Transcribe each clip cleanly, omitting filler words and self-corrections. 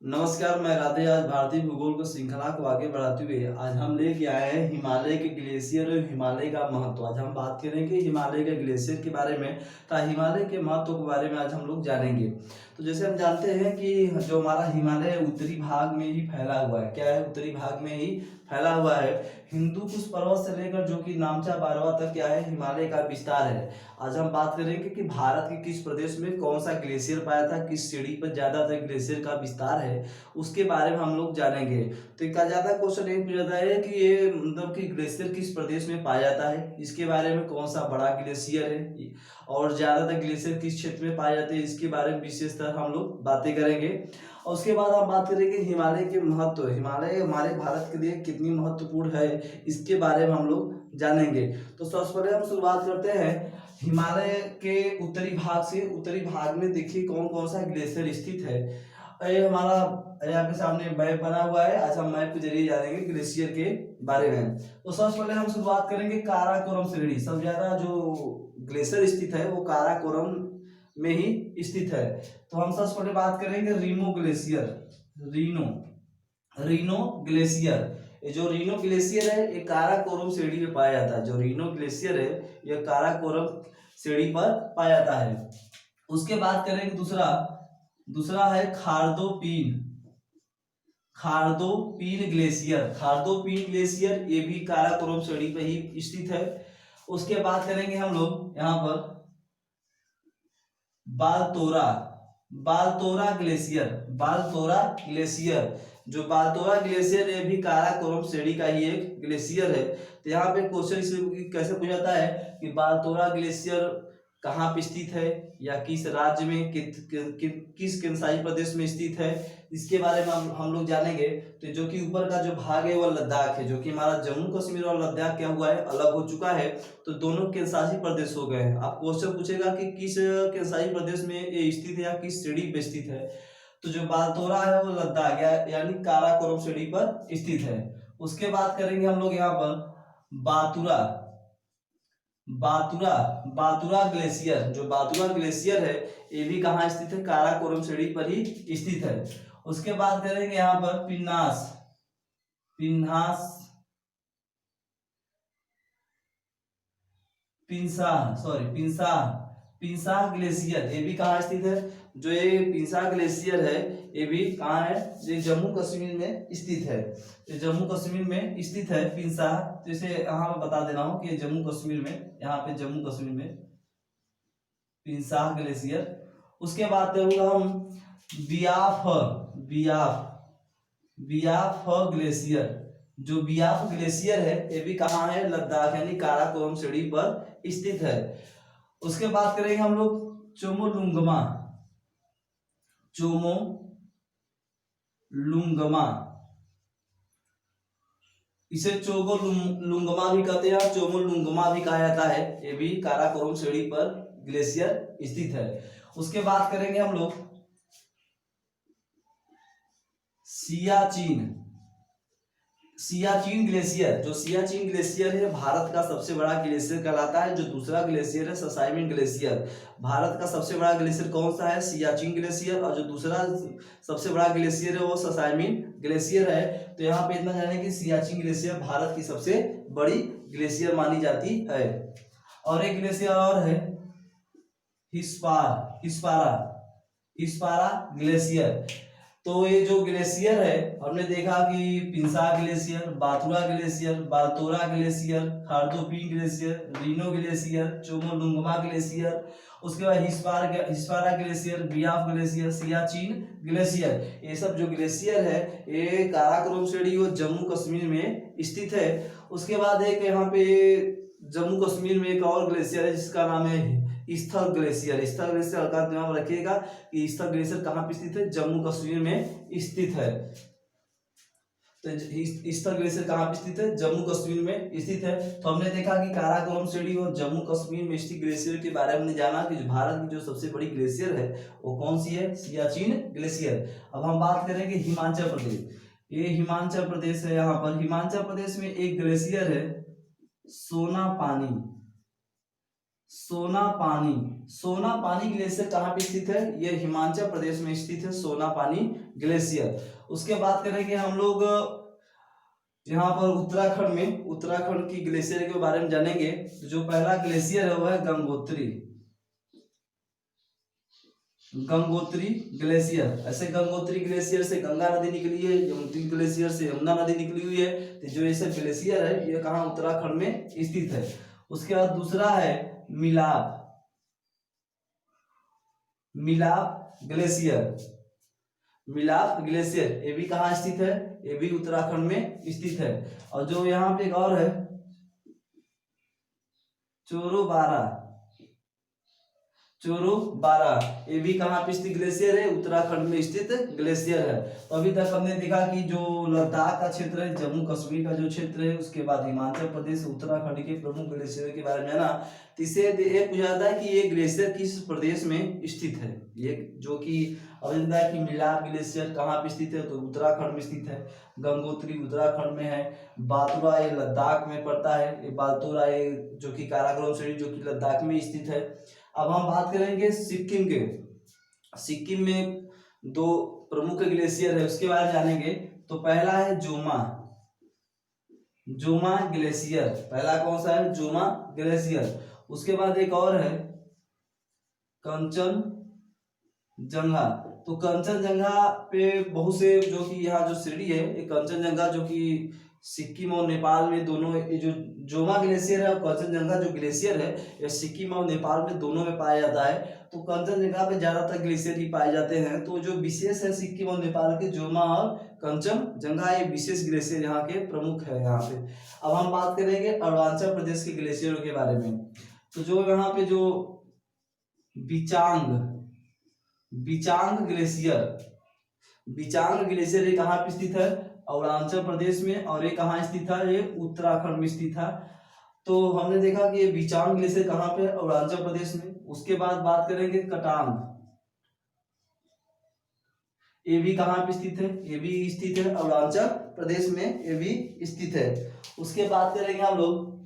नमस्कार, मैं राधे। आज भारतीय भूगोल को श्रृंखला को आगे बढ़ाते हुए आज हम लेके आए हैं हिमालय के ग्लेशियर और हिमालय का महत्व। आज हम बात करेंगे हिमालय के ग्लेशियर के बारे में तथा हिमालय के महत्व के बारे में आज हम लोग जानेंगे। तो जैसे हम जानते हैं कि जो हमारा हिमालय है उत्तरी भाग में ही फैला हुआ है। क्या है? उत्तरी भाग में ही फैला हुआ है। हिंदू कुश पर्वत से लेकर जो कि नामचा बारवा तक क्या है, हिमालय का विस्तार है। आज हम बात करेंगे कि भारत के किस प्रदेश में कौन सा ग्लेशियर पाया था, किस श्रेणी पर ज्यादातर ग्लेशियर का विस्तार है, उसके बारे में हम लोग जानेंगे। तो एक ज्यादा क्वेश्चन ये पूछा जाता है कि ये मतलब कि ग्लेशियर किस प्रदेश में पाया जाता है, इसके बारे में कौन सा बड़ा ग्लेशियर है और ज्यादातर ग्लेशियर किस क्षेत्र में पाए जाते हैं, इसके बारे में विशेषतर हम लोग बातें करेंगे। और उसके बाद हम बात करेंगे हिमालय के महत्व, हिमालय हमारे भारत के लिए कितनी महत्वपूर्ण है, इसके बारे में हम लोग जानेंगे। तो सबसे पहले हम शुरुआत करते हैं हिमालय के उत्तरी भाग से। उत्तरी भाग में देखिए कौन कौन सा ग्लेशियर स्थित है। ये हमारा आपके सामने मैप बना हुआ है। आज हम मैप के जरिए जानेंगे ग्लेशियर के बारे में। तो सबसे पहले हम शुरुआत करेंगे काराकोरम श्रेणी। सबसे ज्यादा जो ग्लेशियर स्थित है वो काराकोरम में ही स्थित है। तो हम सबसे पहले बात करेंगे Reno glacier. Reno Reno glacier, ये जो रीनो ग्लेशियर है ये काराकोरम श्रेणी में पाया जाता है। जो रीनो ग्लेशियर है यह काराकोरम श्रेणी पर पाया जाता है। उसके बाद करेंगे दूसरा दूसरा है खारदोपीन। खारदोपीन ग्लेशियर, खारदोपीन ग्लेशियर ये भी काराकोरम श्रेणी पर ही स्थित है। उसके बाद करेंगे हम लोग यहाँ पर बालतोरा, बालतोरा ग्लेशियर। बालतोरा ग्लेशियर, जो बालतोरा ग्लेशियर ये भी काराकोरम श्रेणी का ही एक ग्लेशियर है। तो यहाँ पे क्वेश्चन कैसे पूछा जाता है कि बालतोरा ग्लेशियर कहाँ पे स्थित है या किस राज्य में किस केंद्रशासित प्रदेश में स्थित है, इसके बारे में हम लोग जानेंगे। तो जो कि ऊपर का जो भाग है वो लद्दाख है, जो कि हमारा जम्मू कश्मीर और लद्दाख क्या हुआ है, अलग हो चुका है। तो दोनों केंद्रशासित प्रदेश हो गए हैं। आप क्वेश्चन पूछेगा कि किस केंद्रशासित प्रदेश में ये स्थित है या किस श्रेणी पे स्थित है। तो जो बालतोरा है वो लद्दाख यानी काराकोरम श्रेणी पर स्थित है। उसके बाद करेंगे हम लोग यहाँ पर बातुरा। बातुरा बातुरा ग्लेशियर, जो बातुरा ग्लेशियर है ये भी कहाँ स्थित है, काराकोरम श्रेणी पर ही स्थित है। उसके बाद करेंगे यहाँ पर पिन्नास। पिन्हास पिंसाह सॉरी पिंसाह पिंसाह ग्लेशियर ये भी कहाँ स्थित है। जो ये पिंसाह ग्लेशियर है ये भी कहाँ है, ये जम्मू कश्मीर में स्थित है। ये जम्मू कश्मीर में स्थित है पिंसाह। तो इसे यहाँ मैं बता दे रहा हूँ कि जम्मू कश्मीर में, यहाँ पे जम्मू कश्मीर में पिंसाह ग्लेशियर। उसके बाद करूंगा हम बियाफ बियाफ बियाफ ग्लेशियर। जो बियाफ ग्लेशियर है ये भी कहाँ है, लद्दाख यानी काराकोरम श्रेणी पर स्थित है। उसके बाद करेंगे हम लोग चोमोलुंगमा। चोमोलुंगमा, इसे चोगोलुंगमा भी कहते हैं और चोमोलुंगमा भी कहा जाता है। ये भी काराकोरम श्रेणी पर ग्लेशियर स्थित है। उसके बाद करेंगे हम लोग सियाचिन। सियाचिन ग्लेशियर, जो सियाचिन ग्लेशियर है भारत का सबसे बड़ा ग्लेशियर कहलाता है। जो दूसरा ग्लेशियर है ससाइमिन ग्लेशियर। भारत का सबसे बड़ा ग्लेशियर कौन सा है, सियाचिन ग्लेशियर। और जो दूसरा सबसे बड़ा ग्लेशियर है वो ससाइमिन ग्लेशियर है। तो यहाँ पे इतना जाने कि सियाचिन ग्लेशियर भारत की सबसे बड़ी ग्लेशियर मानी जाती है। और एक ग्लेशियर और है हिस्पारा हिस्पारा ग्लेशियर। तो ये जो ग्लेशियर है हमने देखा कि पिंसाह glacier, Batura glacier, Baltoro glacier, Khurdopin glacier, रीनो ग्लेशियर, चोमोलुंगमा ग्लेशियर, उसके बाद Hispar glacier, Biafo glacier, Siachen glacier, ये सब जो ग्लेशियर है ये काराकोरम श्रेणी और जम्मू कश्मीर में स्थित है। उसके बाद एक यहाँ पे जम्मू कश्मीर में एक और ग्लेशियर है जिसका नाम है स्थल ग्लेशियर। स्थल ग्लेशियर का ध्यान रखिएगा कि स्थल ग्लेशियर कहाँ पे स्थित है, जम्मू कश्मीर में स्थित है। तो स्थल ग्लेशियर कहाँ पे स्थित है, जम्मू कश्मीर में स्थित है। तो हमने देखा कि काराकोरम श्रेणी और जम्मू कश्मीर में स्थित ग्लेशियर के बारे में जाना कि भारत की जो सबसे बड़ी ग्लेशियर है वो कौन सी है, सियाचिन ग्लेशियर। अब हम बात करेंगे हिमाचल प्रदेश। ये हिमाचल प्रदेश है। यहाँ पर हिमाचल प्रदेश में एक ग्लेशियर है सोनापानी। सोनापानी ग्लेशियर कहाँ पे स्थित है? ये हिमाचल प्रदेश में स्थित है सोनापानी ग्लेशियर। उसके बाद करेंगे हम लोग यहाँ पर उत्तराखंड की ग्लेशियर के बारे में जानेंगे। तो जो पहला ग्लेशियर है वह है गंगोत्री ग्लेशियर। ऐसे गंगोत्री ग्लेशियर से गंगा नदी निकली है, यमुनोत्री ग्लेशियर से यमुना नदी निकली हुई है। तो जो ये सब ग्लेशियर है ये कहाँ उत्तराखंड में स्थित है। उसके बाद दूसरा है मिलाप ग्लेशियर, ये भी कहाँ स्थित है? ये भी उत्तराखंड में स्थित है। और जो यहाँ पे एक और है चोरो बारा, ये भी कहाँ पे स्थित ग्लेशियर है? उत्तराखंड में स्थित ग्लेशियर है। तो अभी तक हमने देखा कि जो लद्दाख का क्षेत्र है, जम्मू कश्मीर का जो क्षेत्र है, उसके बाद हिमाचल प्रदेश, उत्तराखंड के प्रमुख ग्लेशियर के बारे में ना, इससे ये पूछा जाता है कि ये ग्लेशियर किस प्रदेश में स्थित है। ये जो कि अभी है कि मिलाप ग्लेशियर कहाँ पे स्थित है? तो उत्तराखंड में स्थित है। गंगोत्री उत्तराखंड में है। बालतोरा ये लद्दाख में पड़ता है। ये बालतोरा ये जो कि काराकोरम श्रेणी जो कि लद्दाख में स्थित है। अब हम बात करेंगे सिक्किम में दो प्रमुख ग्लेशियर है, उसके बारे में जानेंगे। तो पहला है जोमा ग्लेशियर, पहला कौन सा है? जोमा ग्लेशियर। उसके बाद एक और है कंचनजंगा। तो कंचनजंगा पे बहुत से जो कि यहाँ जो श्रेणी है, ये कंचनजंगा जो कि सिक्किम और नेपाल में दोनों, ये जो जोमा ग्लेशियर है और कंचनजंगा जो ग्लेशियर है ये सिक्किम और नेपाल में दोनों में पाया जाता है। तो कंचनजंगा पे ज्यादातर ग्लेशियर ही पाए जाते हैं। तो जो विशेष है सिक्किम और नेपाल के जोमा और कंचनजंगा, ये विशेष ग्लेशियर यहाँ के प्रमुख है यहाँ पे। अब हम बात करेंगे अरुणाचल प्रदेश के ग्लेशियरों के बारे में। तो जो यहाँ पे जो बिचांग ग्लेशियर ये कहाँ पे स्थित है? अरुणाचल प्रदेश में। और ये कहाँ स्थित है? ये उत्तराखंड में स्थित है। तो हमने देखा कि ये बिचांग ग्लेशियर कहाँ पे? अरुणाचल प्रदेश में। उसके बाद बात करेंगे कटांग, ये भी कहाँ पे स्थित है? ये भी स्थित है अरुणाचल प्रदेश में, ये भी स्थित है। उसके बाद करेंगे हम लोग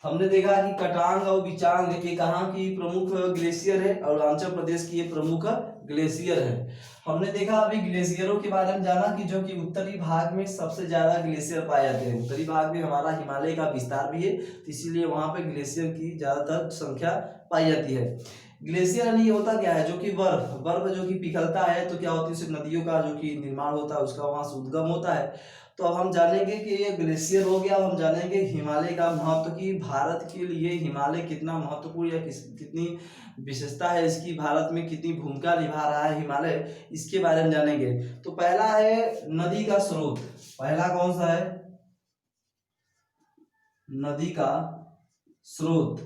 हमने देखा कि कटांग और बिचांग ये कहाँ की प्रमुख ग्लेशियर है? अरुणाचल प्रदेश की ये प्रमुख ग्लेशियर है। हमने देखा अभी ग्लेशियरों के बारे में जाना कि जो कि उत्तरी भाग में सबसे ज्यादा ग्लेशियर पाए जाते हैं। उत्तरी भाग में हमारा हिमालय का विस्तार भी है, तो इसीलिए वहां पे ग्लेशियर की ज्यादातर संख्या पाई जाती है। ग्लेशियर नहीं होता क्या है? जो कि बर्फ जो कि पिघलता है तो क्या होती है, उससे नदियों का जो कि निर्माण होता है उसका वहां से उद्गम होता है। तो अब हम जानेंगे कि ये ग्लेशियर हो गया। अब हम जानेंगे हिमालय का महत्व, कि भारत के लिए हिमालय कितना महत्वपूर्ण या कितनी विशेषता है इसकी, भारत में कितनी भूमिका निभा रहा है हिमालय, इसके बारे में जानेंगे। तो पहला है नदी का स्रोत। पहला कौन सा है? नदी का स्रोत।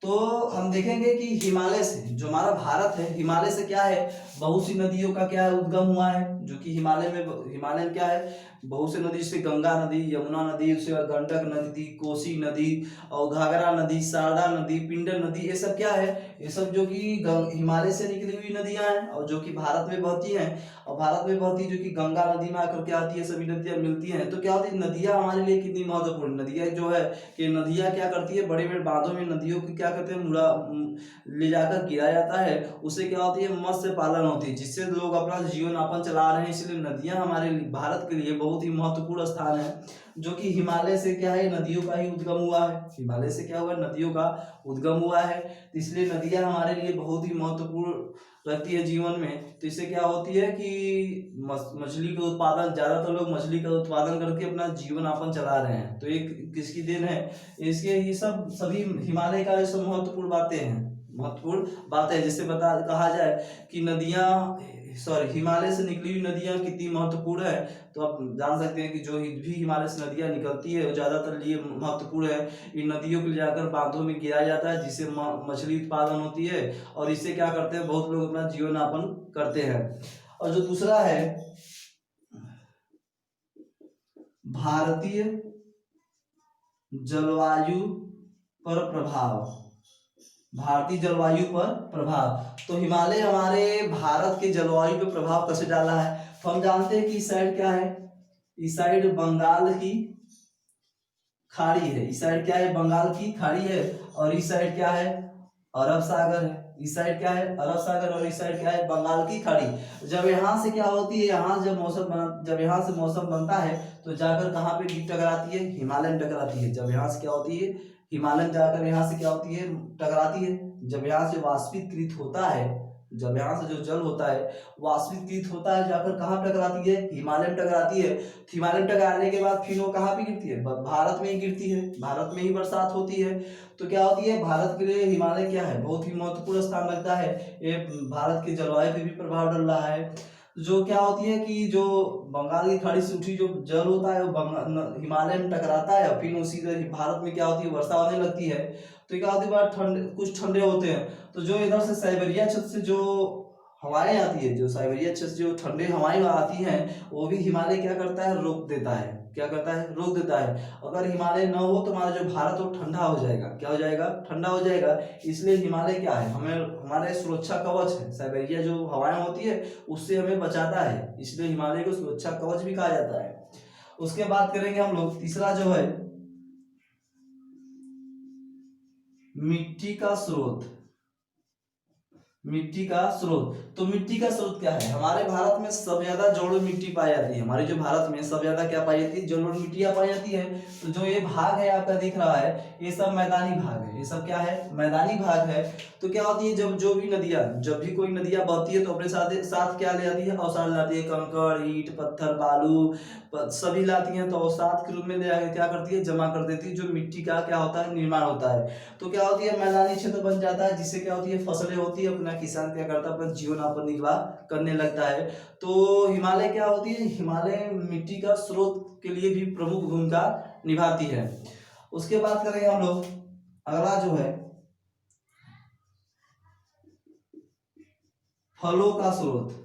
तो हम देखेंगे कि हिमालय से, जो हमारा भारत है, हिमालय से क्या है, बहुत सी नदियों का क्या है, उद्गम हुआ है। जो कि हिमालय में क्या है, बहुत से नदी, जैसे गंगा नदी, यमुना नदी, उसके बाद गंडक नदी, कोसी नदी और घाघरा नदी, शारदा नदी, पिंडर नदी, ये सब क्या है, ये सब जो कि हिमालय से निकली हुई नदियां हैं और जो कि भारत में बहती हैं। और भारत में बहती जो कि गंगा नदी में आकर क्या आती है, सभी नदियां मिलती हैं। तो क्या होती है, नदियां हमारे लिए कितनी महत्वपूर्ण, नदियां जो है कि नदियां क्या करती है, बड़े बड़े बांधों में नदियों की क्या करते हैं, मुड़ा ले जाकर गिराया जाता है। उससे क्या होती है, मत्स्य पालन होती है, जिससे लोग अपना जीवन यापन चला रहे हैं। इसलिए नदियां हमारे भारत के लिए बहुत ही महत्वपूर्ण स्थान है। जो कि हिमालय से क्या है, नदियों का ही उद्गम हुआ है। हिमालय से क्या हुआ, नदियों का उद्गम हुआ है। तो इसलिए नदियां हमारे लिए बहुत ही महत्वपूर्ण रहती है जीवन में। तो इससे क्या होती है कि मछली का उत्पादन, ज्यादातर लोग मछली का उत्पादन करके अपना जीवन यापन चला रहे हैं। तो एक किसकी देन है, इसके ये सब सभी हिमालय का ये सब महत्वपूर्ण बात है। जिससे कहा जाए कि हिमालय से निकली हुई नदियां कितनी महत्वपूर्ण है। तो आप जान सकते हैं कि जो भी हिमालय से नदियां निकलती है वो ज्यादातर लिए महत्वपूर्ण है। इन नदियों को ले जाकर बांधों में गिराया जाता है, जिससे मछली उत्पादन होती है और इससे क्या करते हैं, बहुत लोग अपना जीवन यापन करते हैं। और जो दूसरा है भारतीय जलवायु पर प्रभाव। तो हिमालय हमारे भारत के जलवायु पे प्रभाव कैसे डाला है। तो हम जानते हैं कि इस साइड क्या है, इस साइड बंगाल की खाड़ी है, इस साइड क्या है, बंगाल की खाड़ी है, और इस साइड क्या है, अरब सागर है। इस साइड क्या है, अरब सागर, और इस साइड क्या है, बंगाल की खाड़ी। जब यहाँ से क्या होती है, यहाँ जब यहाँ से मौसम बनता है तो जाकर कहाँ पे टकराती है, हिमालय में टकराती है। जब यहाँ से क्या होती है, हिमालय में जाकर यहाँ से क्या होती है, टकराती है। जब यहाँ से वाष्पीकृत होता है, जब यहाँ से जो जल होता है वाष्पीकृत होता है, जाकर कहाँ टकराती है, हिमालय में टकराती है। हिमालय में टकराने के बाद फिर वो कहाँ पे गिरती है, भारत में ही गिरती है, भारत में ही बरसात होती है। तो क्या होती है, भारत के लिए हिमालय क्या है, बहुत ही महत्वपूर्ण स्थान रखता है। ये भारत की जलवायु पे भी प्रभाव डाल रहा है। जो क्या होती है कि जो बंगाल की खाड़ी से उठी जो जल होता है वो हिमालय में टकराता है, और फिर उसी तरह भारत में क्या होती है, वर्षा होने लगती है। तो क्या होती है, बार ठंड कुछ ठंडे होते हैं, तो जो इधर से साइबेरिया क्षेत्र से जो हवाएं आती है, जो साइबेरिया क्षेत्र से जो ठंडे हवाएं आती हैं, वो भी हिमालय क्या करता है, रोक देता है। क्या करता है, रोक देता है। अगर हिमालय न हो तो हमारा जो भारत वो ठंडा हो जाएगा। क्या हो जाएगा, ठंडा हो जाएगा। इसलिए हिमालय क्या है, हमें हमारे सुरक्षा कवच है। साइबेरिया जो हवाएं होती है उससे हमें बचाता है, इसलिए हिमालय को सुरक्षा कवच भी कहा जाता है। उसके बाद करेंगे हम लोग तीसरा जो है, मिट्टी का स्रोत। मिट्टी का स्रोत, तो मिट्टी का स्रोत क्या है, हमारे भारत में सब ज्यादा जलोढ़ मिट्टी पाई जाती है। हमारे जो भारत में सब ज्यादा क्या पाई जाती है, जलोढ़ मिट्टियां पाई जाती है। तो जो ये भाग है आपका दिख रहा है, ये सब मैदानी भाग है। ये सब क्या है, मैदानी भाग है। तो क्या होती है, जब जो भी नदियां, जब भी कोई नदियां बहती है तो अपने साथ क्या ले आती है, औसार लाती है, कंकड़, ईंट, पत्थर, बालू सभी लाती हैं। तो औसात के रूप में ले आकर क्या करती है, जमा कर देती है, जो मिट्टी का क्या होता है, निर्माण होता है। तो क्या होती है, मैदानी क्षेत्र बन जाता है, जिससे क्या होती है, फसलें होती है, अपना किसान क्या करता है, अपना जीवन यापन निर्वाह करने लगता है। तो हिमालय क्या होती है, हिमालय मिट्टी का स्रोत के लिए भी प्रमुख भूमिका निभाती है। उसके बाद करेंगे हम लोग अगला जो है, फलों का स्रोत।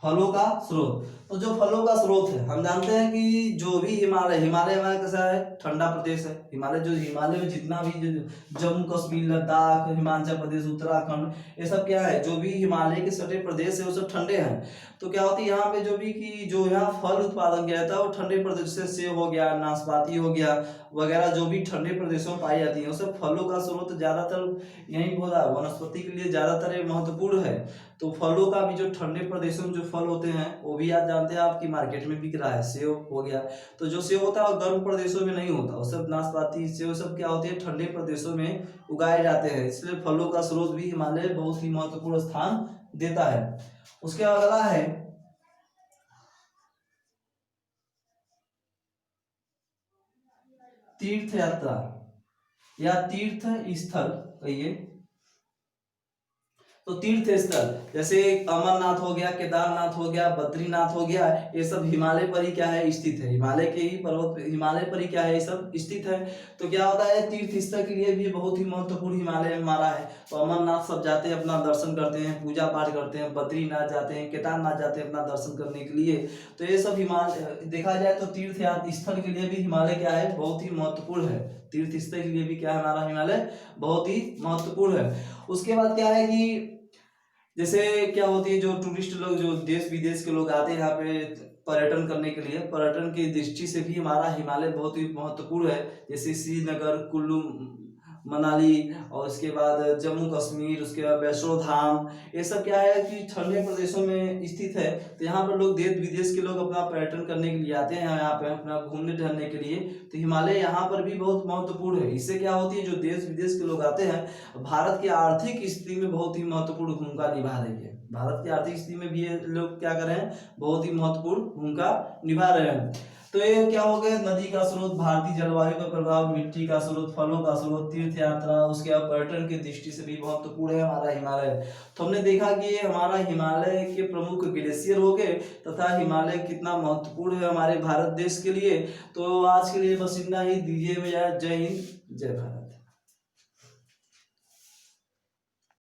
फलों का स्रोत, तो जो फलों का स्रोत है, हम जानते हैं कि जो भी हिमालय हमारा कैसा है, ठंडा प्रदेश है। हिमालय में जितना भी जम्मू कश्मीर, लद्दाख, हिमाचल प्रदेश, उत्तराखंड, ये सब क्या है, जो भी हिमालय के सटे प्रदेश है वो सब ठंडे हैं। तो क्या होती है, यहाँ पे जो भी कि जो यहाँ फल उत्पादन किया जाता है वो ठंडे प्रदेश से, सेब हो गया, नाशपाती हो गया वगैरह, जो भी ठंडे प्रदेशों में पाई जाती है वो सब फलों का स्रोत ज्यादातर यही होता है, वनस्पति के लिए ज्यादातर महत्वपूर्ण है। तो फलों का भी जो ठंडे प्रदेशों में जो फल होते हैं वो भी आप जानते हैं, आपकी मार्केट में बिक रहा है। सेब हो गया, तो जो सेब होता है वो गर्म प्रदेशों में नहीं होता, वो सब नाशपाती सेब सब क्या होती है, ठंडे प्रदेशों में उगाए जाते हैं। इसलिए फलों का स्रोत भी हिमालय बहुत ही महत्वपूर्ण स्थान देता है। उसके अगला है तीर्थ यात्रा या तीर्थ स्थल कहिए। तो तीर्थ स्थल जैसे अमरनाथ हो गया, केदारनाथ हो गया, बद्रीनाथ हो गया, ये सब हिमालय पर ही क्या है, स्थित है। हिमालय के ही पर्वत, हिमालय पर ही क्या है, ये सब स्थित है। तो क्या होता है, तीर्थ स्थल के लिए भी बहुत ही महत्वपूर्ण हिमालय में हमारा है। तो अमरनाथ सब जाते हैं, अपना दर्शन करते हैं, पूजा पाठ करते हैं, बद्रीनाथ जाते हैं, केदारनाथ जाते हैं अपना दर्शन करने के लिए। तो ये सब हिमालय देखा जाए तो तीर्थ स्थल के लिए भी हिमालय क्या है, बहुत ही महत्वपूर्ण है। तीर्थ स्थल के लिए भी क्या है, हमारा हिमालय बहुत ही महत्वपूर्ण है। उसके बाद क्या है कि जैसे क्या होती है, जो टूरिस्ट लोग, जो देश विदेश के लोग आते हैं यहाँ पे पर्यटन करने के लिए, पर्यटन की दृष्टि से भी हमारा हिमालय बहुत ही महत्वपूर्ण है। जैसे श्रीनगर, कुल्लू मनाली, और उसके बाद जम्मू कश्मीर, उसके बाद वैष्णो धाम, ये सब क्या है कि ठंडे प्रदेशों में स्थित है। तो यहाँ पर लोग देश विदेश के लोग अपना पर्यटन करने के लिए आते हैं, यहाँ पे अपना घूमने टहलने के लिए। तो हिमालय यहाँ पर भी बहुत महत्वपूर्ण है। इससे क्या होती है, जो देश विदेश के लोग आते हैं, भारत की आर्थिक स्थिति में बहुत ही महत्वपूर्ण भूमिका निभा रही है। भारत की आर्थिक स्थिति में भी ये लोग क्या कर रहे हैं, बहुत ही महत्वपूर्ण भूमिका निभा रहे हैं। तो ये क्या हो गया, नदी का स्रोत, भारतीय जलवायु का प्रभाव, मिट्टी का स्रोत, फलों का स्रोत, तीर्थ यात्रा, उसके बाद पर्यटन की दृष्टि से भी महत्वपूर्ण है हमारा हिमालय। तो हमने देखा कि ये हमारा हिमालय के प्रमुख ग्लेशियर हो गए, तथा हिमालय कितना महत्वपूर्ण है हमारे भारत देश के लिए। तो आज के लिए बस इतना ही, दीजिए जय हिंद, जय भारत।